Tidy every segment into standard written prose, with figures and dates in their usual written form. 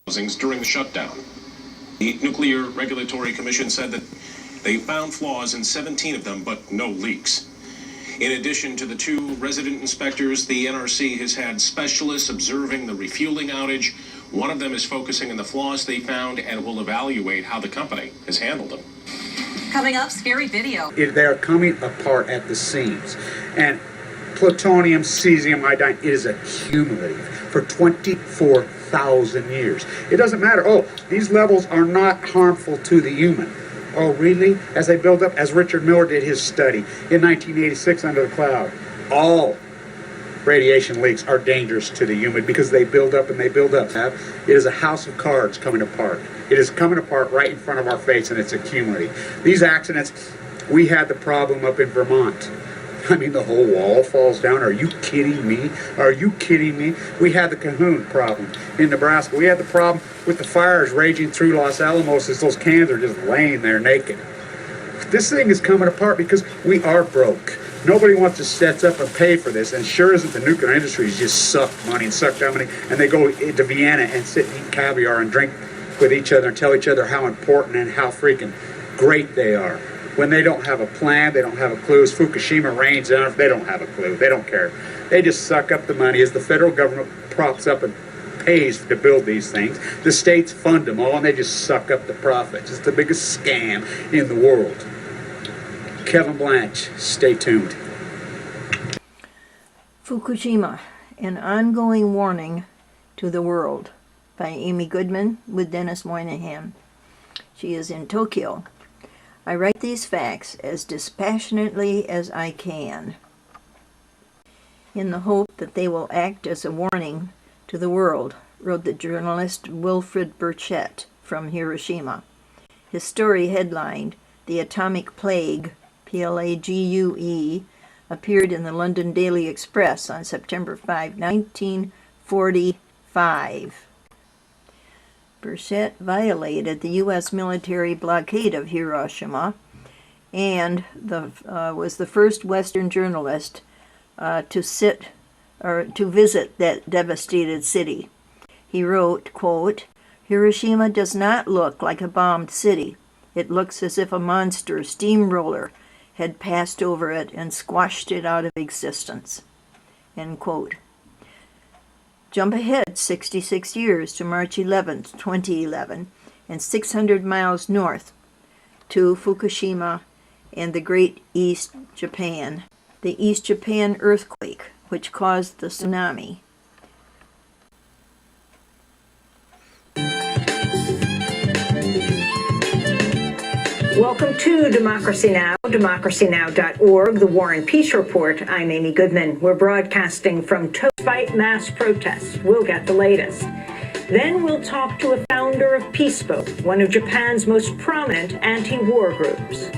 housings during the shutdown. The Nuclear Regulatory Commission said that they found flaws in 17 of them, but no leaks. In addition to the 2 resident inspectors, the NRC has had specialists observing the refueling outage. One of them is focusing on the flaws they found and will evaluate how the company has handled them. Coming up, scary video. They're coming apart at the seams. And plutonium, cesium, iodine is accumulative for 24,000 years. It doesn't matter. Oh, these levels are not harmful to the human. Oh, really? As they build up, as Richard Miller did his study in 1986 under the cloud, all radiation leaks are dangerous to the human because they build up and they build up. It is a house of cards coming apart. It is coming apart right in front of our face, and it's accumulating. These accidents, we had the problem up in Vermont. I mean, the whole wall falls down. Are you kidding me? Are you kidding me? We had the Cahoon problem in Nebraska. We had the problem with the fires raging through Los Alamos as those cans are just laying there naked. This thing is coming apart because we are broke. Nobody wants to set up and pay for this, and sure isn't the nuclear industry just suck money and suck down money, and they go to Vienna and sit and eat caviar and drink with each other and tell each other how important and how freaking great they are. When they don't have a plan, they don't have a clue. As Fukushima rains down, they don't have a clue. They don't care. They just suck up the money as the federal government props up and pays to build these things. The states fund them all, and they just suck up the profits. It's the biggest scam in the world. Kevin Blanche, stay tuned. Fukushima, an ongoing warning to the world, by Amy Goodman with Dennis Moynihan. She is in Tokyo. I write these facts as dispassionately as I can, in the hope that they will act as a warning to the world, wrote the journalist Wilfred Burchett from Hiroshima. His story, headlined "The Atomic Plague," Plague, appeared in the London Daily Express on September 5, 1945. Burchett violated the U.S. military blockade of Hiroshima and was the first Western journalist to visit that devastated city. He wrote, quote, "Hiroshima does not look like a bombed city. It looks as if a monster steamroller had passed over it and squashed it out of existence." End quote. Jump ahead 66 years to March 11, 2011, and 600 miles north to Fukushima and the Great East Japan, the East Japan earthquake, which caused the tsunami. Welcome to Democracy Now!, democracynow.org, the War and Peace Report. I'm Amy Goodman. We're broadcasting from despite mass protests. We'll get the latest. Then we'll talk to a founder of Peace Boat, one of Japan's most prominent anti-war groups.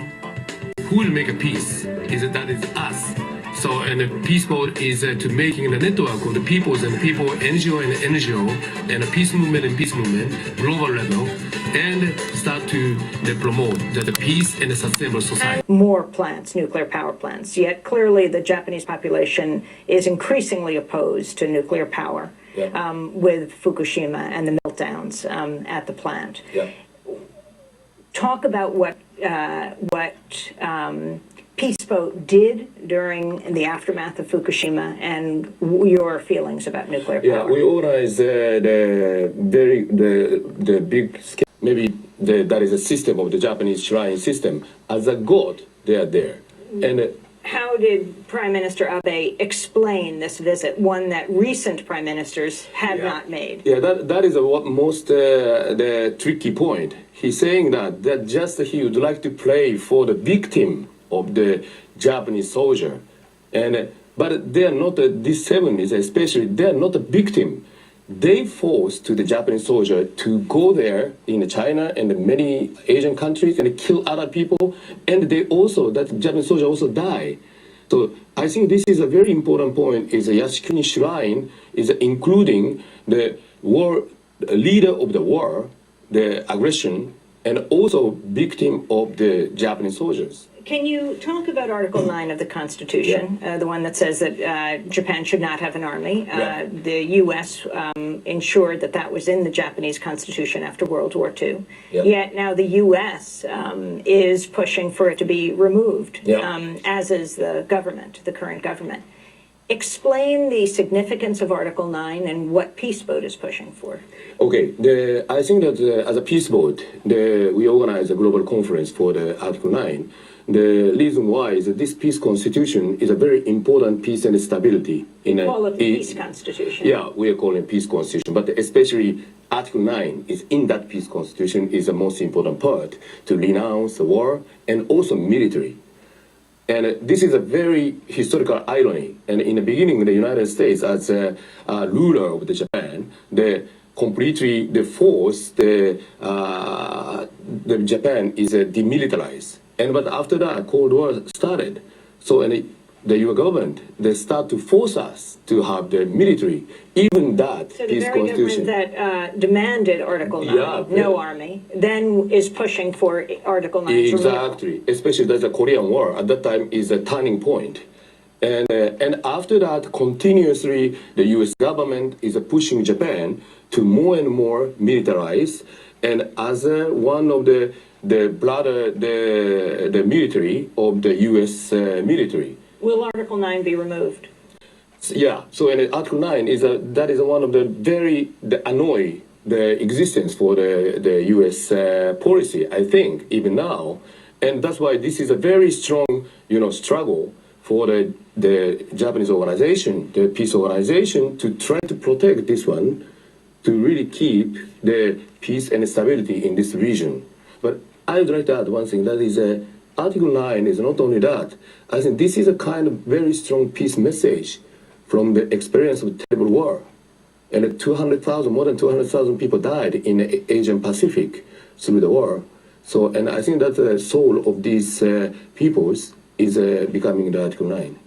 Who will make a peace? That is us. So, and the Peace Boat is to making the network of the peoples and people, NGO and NGO, and a peace movement and peace movement, global level, and start to promote the peace and the sustainable society. More plants, nuclear power plants, yet clearly the Japanese population is increasingly opposed to nuclear power, with Fukushima and the meltdowns at the plant. Yeah. Talk about what Peace Boat did during the aftermath of Fukushima and your feelings about nuclear power. Yeah, we organized the big scale. Maybe that is a system of the Japanese shrine system. As a god, they are there. And how did Prime Minister Abe explain this visit, one that recent prime ministers had not made? Yeah, that is what most the tricky point. He's saying that just he would like to play for the victim of the Japanese soldier, but they are not these 70s, especially they are not a victim. They forced to the Japanese soldier to go there in China and many Asian countries and kill other people, and that Japanese soldier also die. So I think this is a very important point. Is a Yasukuni Shrine is including the war leader of the war, the aggression, and also victim of the Japanese soldiers. Can you talk about Article 9 of the Constitution, the one that says that Japan should not have an army? The U.S. Ensured that that was in the Japanese Constitution after World War II. Yet now the U.S. Is pushing for it to be removed, as is the government, the current government. Explain the significance of Article 9 and what Peace Boat is pushing for. Okay, I think that as a Peace Boat, we organize a global conference for the Article 9. The reason why is that this peace constitution is a very important peace and stability in a Call it the peace constitution. Yeah, we are calling it peace constitution, but especially Article 9 is in that peace constitution is the most important part to renounce the war and also military. And this is a very historical irony. And in the beginning, the United States, as a ruler of the Japan, the force, the Japan is demilitarized. But after that, Cold War started. So the U.S. government, they start to force us to have the military, even that so peace the very constitution. government that demanded Article 9, no army, then is pushing for Article 9. Exactly, especially that's the Korean War. At that time is a turning point. And after that, continuously, the U.S. government is pushing Japan to more and more militarize. And as one of the military of the U.S. Military. Will Article 9 be removed? Yeah, so in Article 9 that is one of the annoy the existence for the U.S. Policy, I think, even now. And that's why this is a very strong, struggle for the Japanese organization, the peace organization, to try to protect this one, to really keep the peace and stability in this region. But I would like to add one thing, that is Article 9 is not only that. I think this is a kind of very strong peace message from the experience of terrible war. And more than 200,000 people died in the Asian Pacific through the war. So, and I think that the soul of these peoples is becoming the Article 9.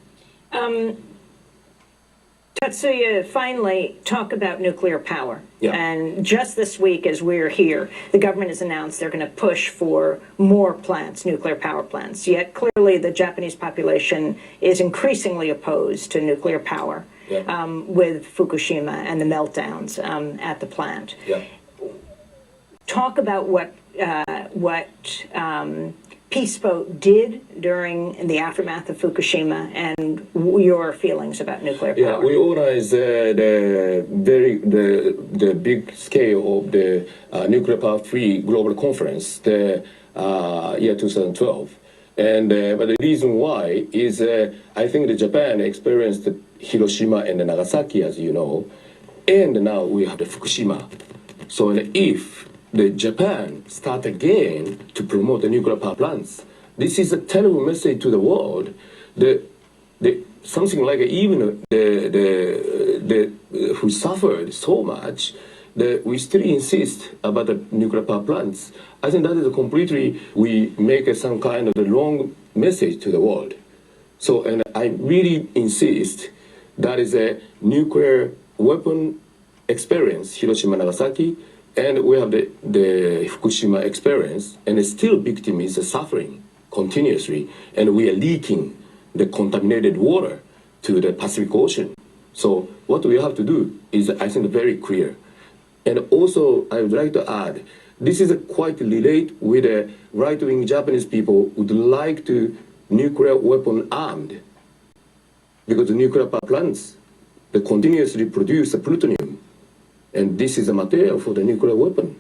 Tatsuya, finally, talk about nuclear power. Yeah. And just this week, as we're here, the government has announced they're going to push for more plants, nuclear power plants. Yet clearly the Japanese population is increasingly opposed to nuclear power, with Fukushima and the meltdowns at the plant. Yeah. Talk about what Peace Boat did during the aftermath of Fukushima and your feelings about nuclear power. Yeah, we organized the big scale of the nuclear power free global conference the year 2012. And but the reason why is I think that Japan experienced Hiroshima and Nagasaki, as you know, and now we have the Fukushima. So if the Japan start again to promote the nuclear power plants, this is a terrible message to the world. Something like even the who suffered so much, we still insist about the nuclear power plants. I think that is completely, we make some kind of the wrong message to the world. So, and I really insist that is a nuclear weapon experience, Hiroshima, Nagasaki, and we have the Fukushima experience, and still victim is suffering continuously, and we are leaking the contaminated water to the Pacific Ocean. So what we have to do is, I think, very clear. And also, I would like to add, this is quite relate with the right-wing Japanese people would like to nuclear weapon armed, because the nuclear power plants, they continuously produce the plutonium. And this is a material for the nuclear weapon.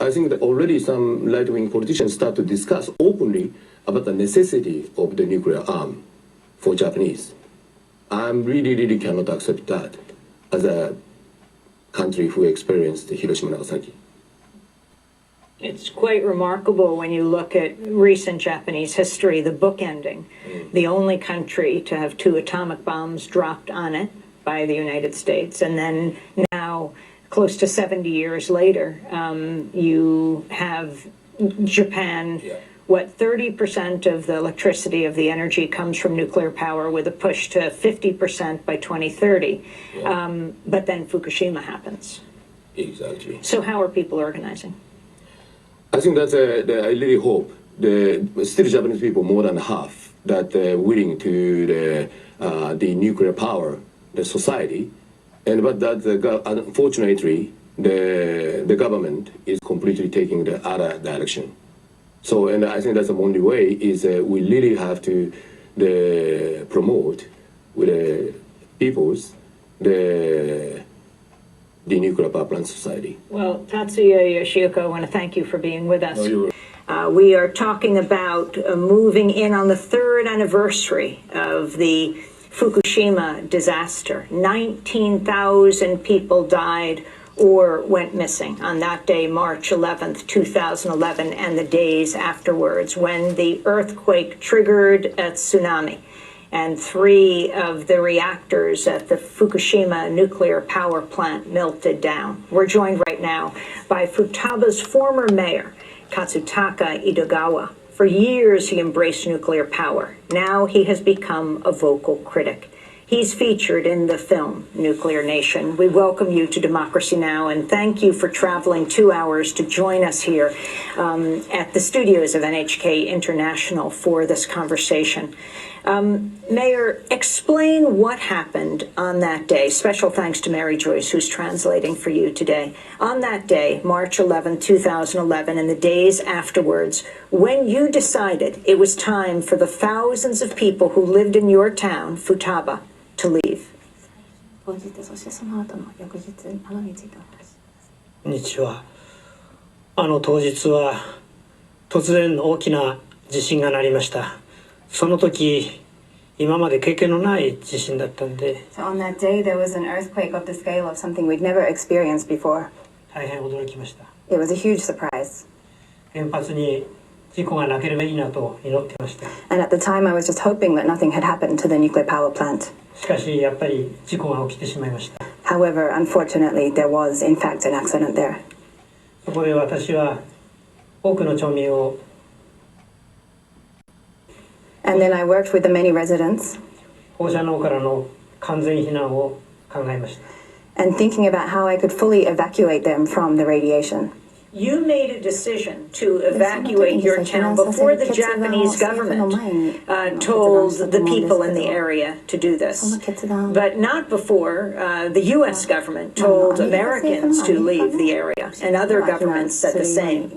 I think that already some right-wing politicians start to discuss openly about the necessity of the nuclear arm for Japanese. I really cannot accept that as a country who experienced Hiroshima and Nagasaki. It's quite remarkable when you look at recent Japanese history, the bookending. The only country to have 2 atomic bombs dropped on it by the United States, and then now, close to 70 years later, you have Japan. What, 30% of the electricity of the energy comes from nuclear power, with a push to 50% by 2030. But then Fukushima happens. Exactly. So how are people organizing? I think that I really hope still Japanese people more than half that willing to the nuclear power, the society, but that unfortunately the government is completely taking the other direction. So, and I think that's the only way is we really have to promote with the peoples the nuclear power plant society. Well, Tatsuya Yoshioka, I want to thank you for being with us. We are talking about moving in on the third anniversary of the Fukushima disaster. 19,000 people died or went missing on that day, March 11th, 2011, and the days afterwards, when the earthquake triggered a tsunami and 3 of the reactors at the Fukushima nuclear power plant melted down. We're joined right now by Futaba's former mayor, Katsutaka Edogawa. For years, he embraced nuclear power. Now he has become a vocal critic. He's featured in the film Nuclear Nation. We welcome you to Democracy Now! And thank you for traveling 2 hours to join us here at the studios of NHK International for this conversation. Mayor, explain what happened on that day. Special thanks to Mary Joyce, who's translating for you today. On that day, March 11, 2011, and the days afterwards, when you decided it was time for the thousands of people who lived in your town, Futaba, to leave. 日は当日は突然大きな地震が鳴りました。その時今まで経験のない地震だったんで。So on that day there was an earthquake of the scale of something we'd never experienced before. 大変驚きました。It was a huge surprise. 原発に事故がなければいいなと祈ってました。And at the time I was just hoping that nothing had happened to the nuclear power plant. しかしやっぱり事故が起きてしまいました。However, unfortunately, there was in fact an accident there. そこで私は多くの町民を And then I worked with the many residents. 放射能からの完全避難を考えました。And thinking about how I could fully evacuate them from the radiation. You made a decision to evacuate your town before the Japanese government told the people in the area to do this, but not before the U.S. government told Americans to leave the area, and other governments said the same.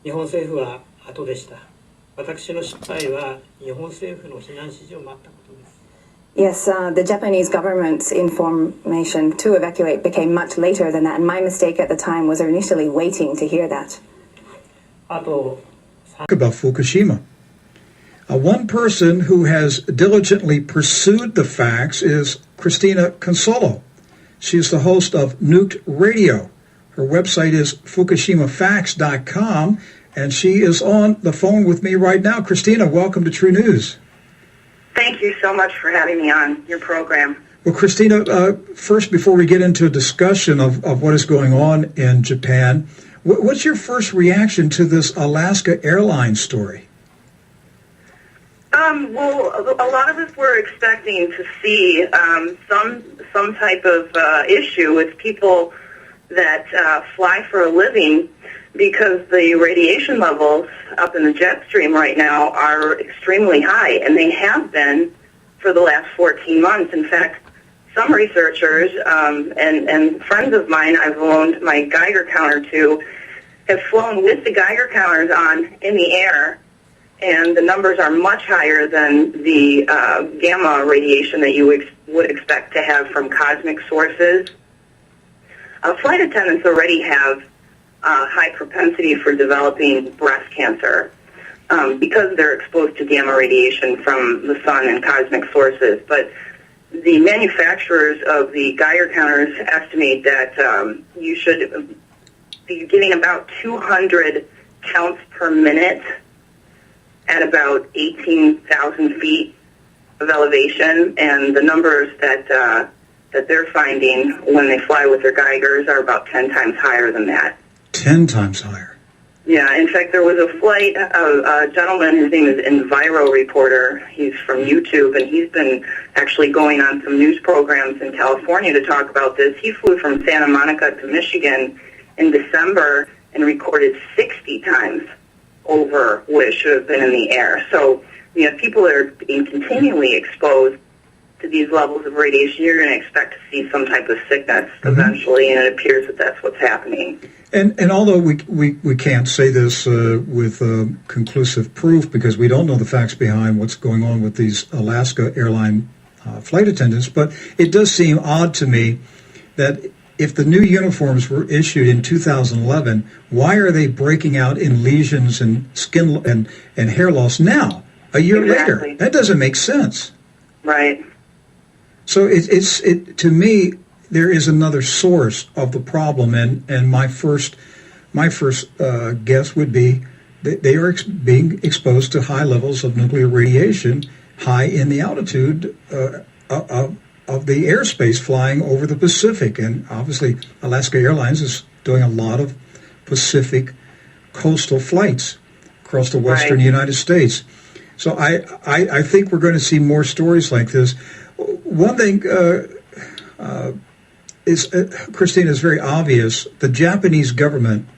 日本政府は後でした。私の失敗は日本政府の避難指示を待ったことです。Yes, the Japanese government's information to evacuate became much later than that, and my mistake at the time was initially waiting to hear that. Talk about Fukushima. One person who has diligently pursued the facts is Christina Consolo. She's the host of Nuked Radio. Her website is fukushimafacts.com, and she is on the phone with me right now. Christina, welcome to True News. Thank you so much for having me on your program. Well, Christina, first, before we get into a discussion of what is going on in Japan, what's your first reaction to this Alaska Airlines story? Well, a lot of us were expecting to see some type of issue with people that fly for a living, because the radiation levels up in the jet stream right now are extremely high, and they have been for the last 14 months. In fact, some researchers and friends of mine I've loaned my Geiger counter to have flown with the Geiger counters on in the air, and the numbers are much higher than the gamma radiation that you would expect to have from cosmic sources. Flight attendants already have high propensity for developing breast cancer because they're exposed to gamma radiation from the sun and cosmic sources. But the manufacturers of the Geiger counters estimate that you should be getting about 200 counts per minute at about 18,000 feet of elevation, and the numbers that they're finding when they fly with their Geigers are about 10 times higher than that. 10 times higher. Yeah, in fact, there was a flight, a gentleman, his name is Enviro Reporter. He's from YouTube, and he's been actually going on some news programs in California to talk about this. He flew from Santa Monica to Michigan in December, and recorded 60 times over what it should have been in the air. So, you know, people that are being continually exposed to these levels of radiation, you're going to expect to see some type of sickness eventually, and it appears that that's what's happening. And although we can't say this with conclusive proof because we don't know the facts behind what's going on with these Alaska airline flight attendants, but it does seem odd to me that if the new uniforms were issued in 2011, why are they breaking out in lesions and skin and hair loss now, a year later? That doesn't make sense. Right. So it to me, there is another source of the problem, and my first guess would be that they are being exposed to high levels of nuclear radiation, high in the altitude of the airspace flying over the Pacific, and obviously Alaska Airlines is doing a lot of Pacific coastal flights across the western United States. So I think we're going to see more stories like this. One thing is, Christina, is very obvious. The Japanese government,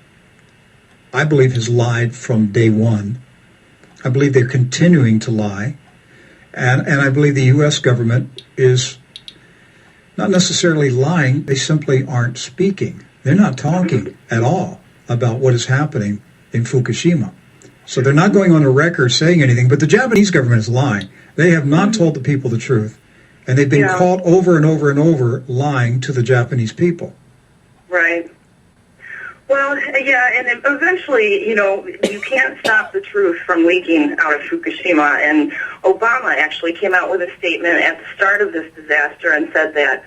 I believe, has lied from day one. I believe they're continuing to lie. And I believe the U.S. government is not necessarily lying. They simply aren't speaking. They're not talking at all about what is happening in Fukushima. So they're not going on a record saying anything. But the Japanese government is lying. They have not told the people the truth. And they've been caught over and over and over lying to the Japanese people. Right. Well, yeah, and eventually, you know, you can't stop the truth from leaking out of Fukushima. And Obama actually came out with a statement at the start of this disaster and said that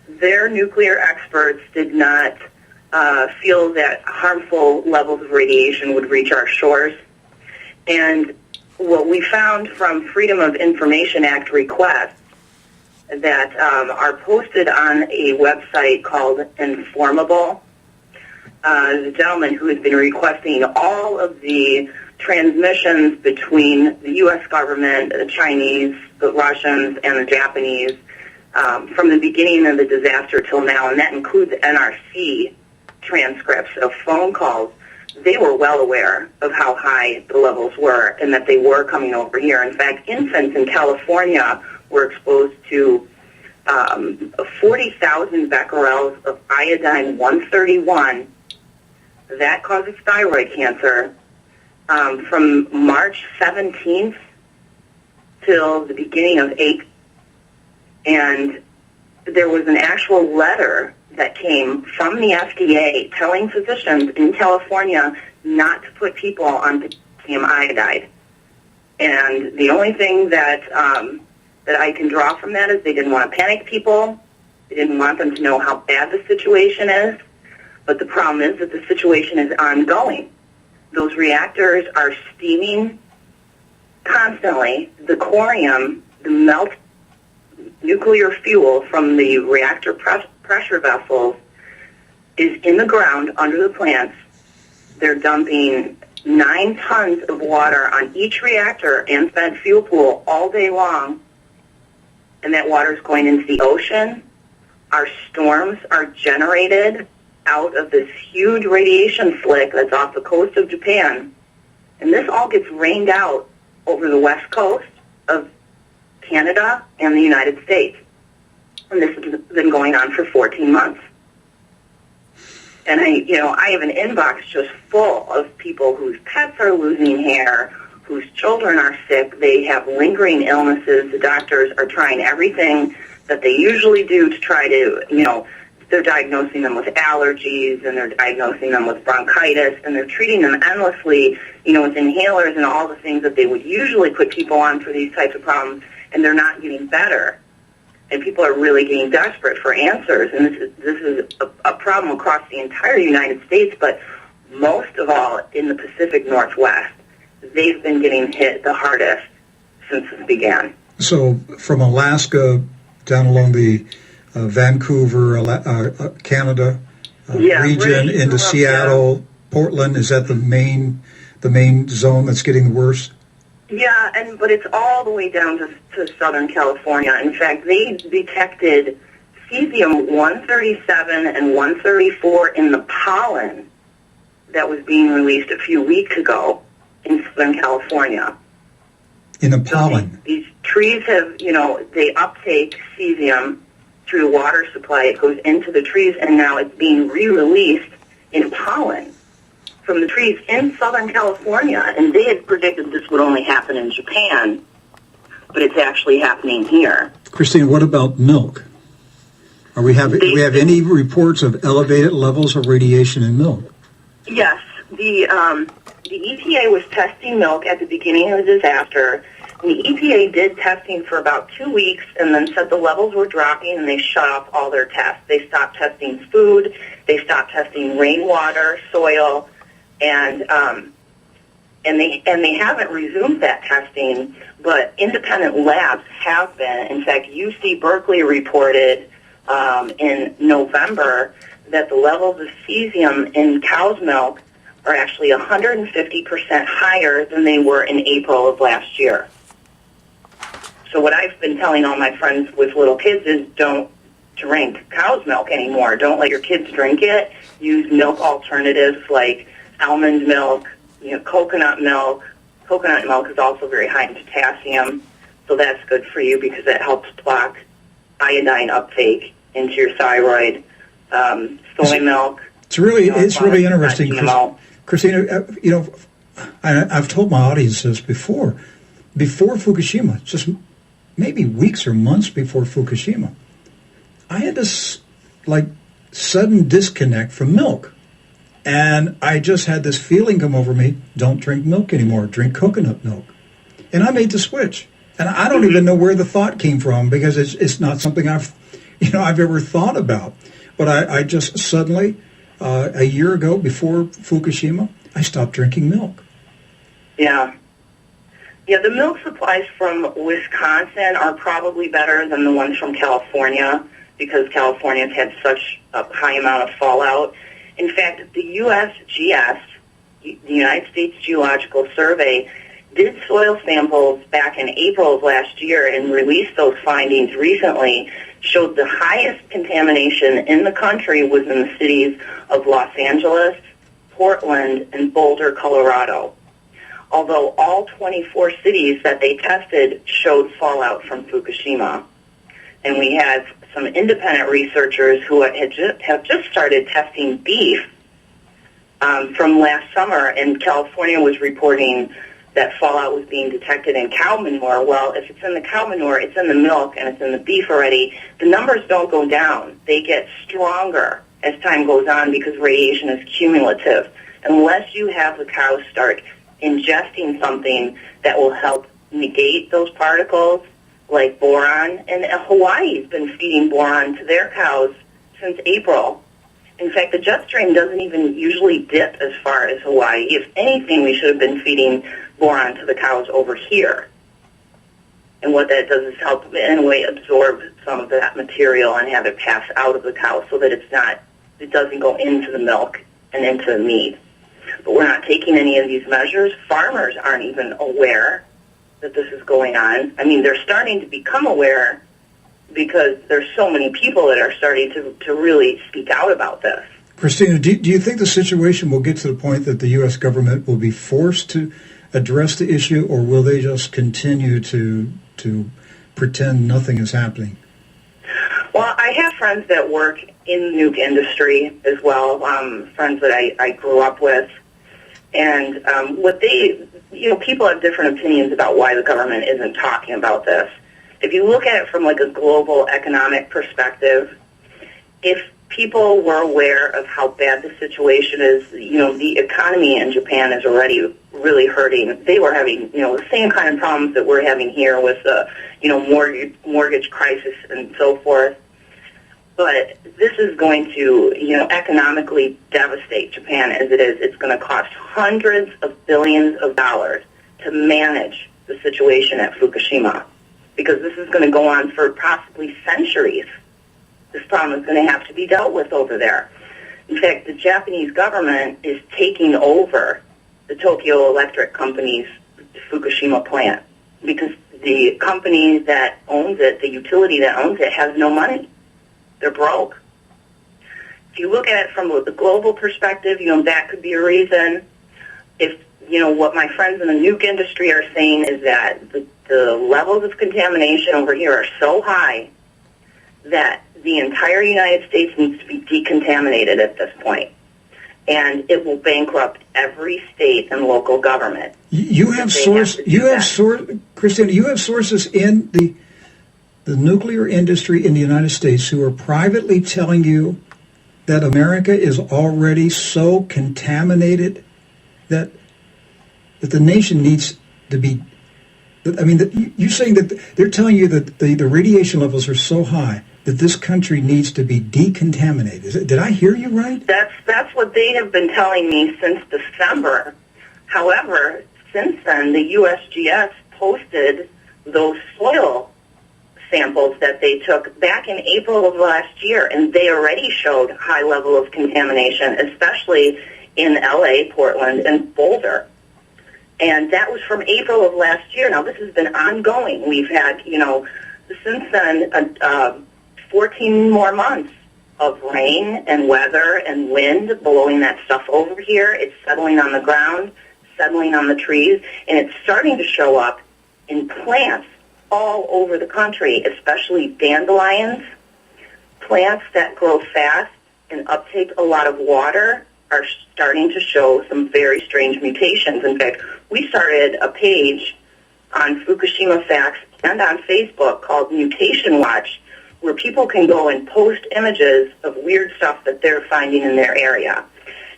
their nuclear experts did not feel that harmful levels of radiation would reach our shores. And what we found from Freedom of Information Act requests that are posted on a website called Informable. The gentleman who has been requesting all of the transmissions between the U.S. government, the Chinese, the Russians, and the Japanese from the beginning of the disaster till now, and that includes NRC transcripts of phone calls. They were well aware of how high the levels were and that they were coming over here. In fact, infants in California were exposed to 40,000 becquerels of iodine-131. That causes thyroid cancer from March 17th till the beginning of April. And there was an actual letter that came from the FDA telling physicians in California not to put people on potassium iodide. And the only thing that I can draw from that is they didn't want to panic people. They didn't want them to know how bad the situation is. But the problem is that the situation is ongoing. Those reactors are steaming constantly. The corium, the melt nuclear fuel from the reactor pressure vessels is in the ground under the plants. They're dumping 9 tons of water on each reactor and spent fuel pool all day long. And that water is going into the ocean. Our storms are generated out of this huge radiation slick that's off the coast of Japan. And this all gets rained out over the west coast of Canada and the United States. And this has been going on for 14 months. And I have an inbox just full of people whose pets are losing hair, whose children are sick. They have lingering illnesses. The doctors are trying everything that they usually do to try to, they're diagnosing them with allergies, and they're diagnosing them with bronchitis, and they're treating them endlessly, with inhalers and all the things that they would usually put people on for these types of problems, and they're not getting better. And people are really getting desperate for answers, and this is a problem across the entire United States, but most of all in the Pacific Northwest. They've been getting hit the hardest since this began. So from Alaska down along the Vancouver, Canada region into Seattle, Portland, is that the main zone that's getting the worst? Yeah, but it's all the way down to Southern California. In fact, they detected cesium-137 and 134 in the pollen that was being released a few weeks ago in Southern California. In the pollen. These trees have, they uptake cesium through the water supply. It goes into the trees, and now it's being re-released in pollen from the trees in Southern California. And they had predicted this would only happen in Japan, but it's actually happening here. Christina, what about milk? Do we have any reports of elevated levels of radiation in milk? Yes, the EPA was testing milk at the beginning of the disaster. And the EPA did testing for about 2 weeks and then said the levels were dropping, and they shut off all their tests. They stopped testing food, they stopped testing rainwater, soil, and they haven't resumed that testing. But independent labs have been. In fact, UC Berkeley reported in November that the levels of cesium in cow's milk are actually 150% higher than they were in April of last year. So what I've been telling all my friends with little kids is don't drink cow's milk anymore. Don't let your kids drink it. Use milk alternatives like almond milk, coconut milk. Coconut milk is also very high in potassium, so that's good for you because it helps block iodine uptake into your thyroid. Soy milk. It's really interesting, Christina. I've told my audience this before. Before Fukushima, just maybe weeks or months before Fukushima, I had this sudden disconnect from milk. And I just had this feeling come over me, don't drink milk anymore, drink coconut milk. And I made the switch. And I don't even know where the thought came from because it's not something I've ever thought about. But I just suddenly, a year ago before Fukushima, I stopped drinking milk. Yeah. Yeah, the milk supplies from Wisconsin are probably better than the ones from California because California's had such a high amount of fallout. In fact, the USGS, the United States Geological Survey, did soil samples back in April of last year and released those findings recently, showed the highest contamination in the country was in the cities of Los Angeles, Portland, and Boulder, Colorado. Although all 24 cities that they tested showed fallout from Fukushima. And we had some independent researchers who have just started testing beef from last summer, and California was reporting that fallout was being detected in cow manure. Well, if it's in the cow manure, it's in the milk, and it's in the beef already. The numbers don't go down. They get stronger as time goes on because radiation is cumulative. Unless you have the cows start ingesting something that will help negate those particles, like boron, and Hawaii's been feeding boron to their cows since April. In fact, the jet stream doesn't even usually dip as far as Hawaii. If anything, we should have been feeding boron to the cows over here. And what that does is help, in a way, absorb some of that material and have it pass out of the cow so that it doesn't go into the milk and into the meat. But we're not taking any of these measures. Farmers aren't even aware that this is going on. I mean, they're starting to become aware because there's so many people that are starting to really speak out about this. Christina, do you think the situation will get to the point that the U.S. government will be forced to address the issue, or will they just continue to pretend nothing is happening? Well, I have friends that work in the nuke industry as well, friends that I grew up with. And people have different opinions about why the government isn't talking about this. If you look at it from a global economic perspective, if people were aware of how bad the situation is, the economy in Japan is already really hurting. They were having, the same kind of problems that we're having here with the, mortgage crisis and so forth. But this is going to, economically devastate Japan as it is. It's going to cost hundreds of billions of dollars to manage the situation at Fukushima, because this is going to go on for possibly centuries. This problem is going to have to be dealt with over there. In fact, the Japanese government is taking over the Tokyo Electric Company's Fukushima plant because the company that owns it, the utility that owns it, has no money. They're broke. if you look at it from the global perspective, that could be a reason. If, what my friends in the nuke industry are saying is that the levels of contamination over here are so high that the entire United States needs to be decontaminated at this point. And it will bankrupt every state and local government. Christina, you have sources in the nuclear industry in the United States who are privately telling you that America is already so contaminated that the nation needs to be. I mean, you're saying that they're telling you that the radiation levels are so high that this country needs to be decontaminated. Did I hear you right? That's what they have been telling me since December. However, since then, the USGS posted those soil samples that they took back in April of last year, and they already showed high level of contamination, especially in LA, Portland, and Boulder. And that was from April of last year. Now, this has been ongoing. We've had, since then, 14 more months of rain and weather and wind blowing that stuff over here. It's settling on the ground, settling on the trees, and it's starting to show up in plants all over the country, especially dandelions. Plants that grow fast and uptake a lot of water are starting to show some very strange mutations. In fact, we started a page on Fukushima Facts and on Facebook called Mutation Watch, where people can go and post images of weird stuff that they're finding in their area.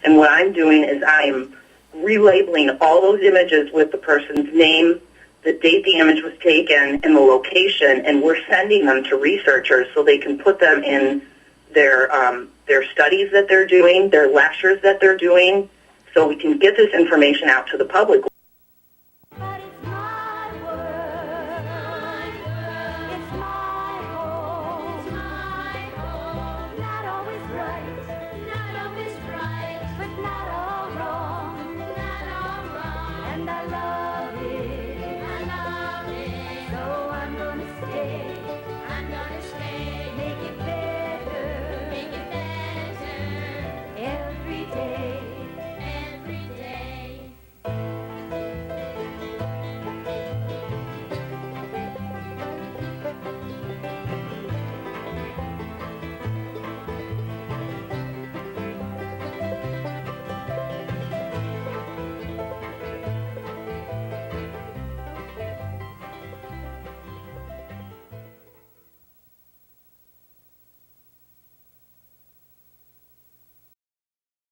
And what I'm doing is I'm relabeling all those images with the person's name, the date the image was taken, and the location, and we're sending them to researchers so they can put them in their studies that they're doing, their lectures that they're doing, so we can get this information out to the public.